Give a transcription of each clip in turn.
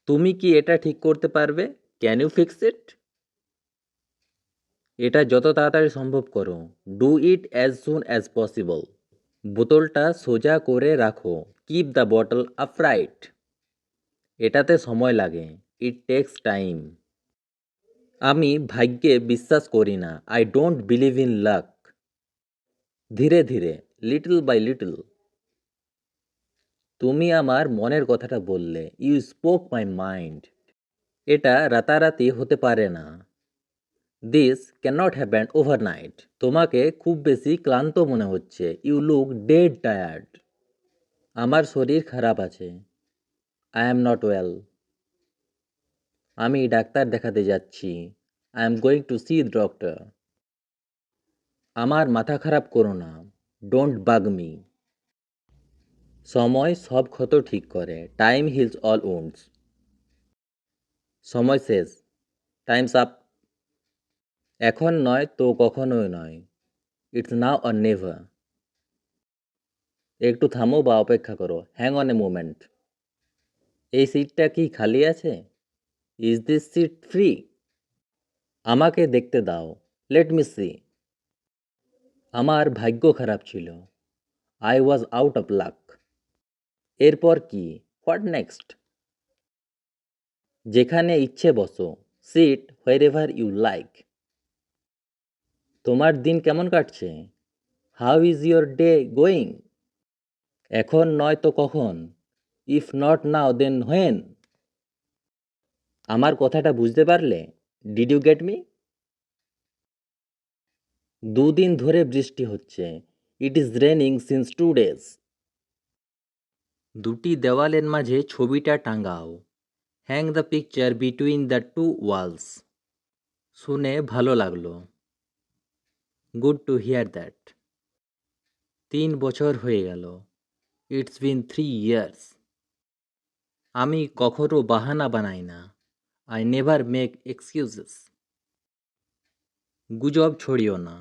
তুমি কি এটা ঠিক করতে পারবে? Can you fix it? এটা যত তাড়াতাড়ি সম্ভব করো। Do it as soon as possible. বোতলটা সোজা করে রাখো। Keep the bottle upright. এটাতে সময় লাগে। It takes time. আমি ভাগ্যে বিশ্বাস করি না। I don't believe in luck. ধীরে ধীরে, লিটল বাই লিটল। তুমি আমার মনের কথাটা বললে। You spoke my mind. এটা রাতারাতি হতে পারে না। This can't happen overnight. তোমাকে খুব বেশি ক্লান্ত মনে হচ্ছে। You look dead tired. আমার শরীর খারাপ আছে। I am not well. আমি ডাক্তার দেখাতে যাচ্ছি। I am going to see the doctor. আমার মাথা খারাপ করো না। Don't bug me. সময় সব ক্ষত ঠিক করে। Time heals all wounds. সময় শেষ। Time's up. এখন নয় তো কখনোই নয়। It's now or never. একটু থামো বা অপেক্ষা করো। Hang on a moment. এই সিটটা কি খালি আছে? Is this seat free? আমাকে দেখতে দাও। Let me see. আমার ভাগ্য খারাপ ছিল। I was out of luck. এরপর কি? What next? যেখানে ইচ্ছে বসো। Sit wherever you like. তোমার দিন কেমন কাটছে? How is your day going? এখন নয় তো কখন? If not now then when? আমার কথাটা বুঝতে পারলে? Did you get me? দুদিন ধরে বৃষ্টি হচ্ছে। It is raining since 2 days। দুটি দেওয়ালের মাঝে ছবিটা টাঙাও। Hang the picture between the two walls. শুনে ভালো লাগলো। Good to here that. 3 বছর হয়ে গেল। It's been 3 years। আমি কখনো বাহানা বানাই না। I never make excuses. গুজব ছড়িও না।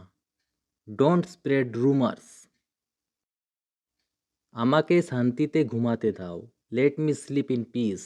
Don't spread rumours. আমাকে শান্তিতে ঘুমাতে দাও। Let me slip in peace.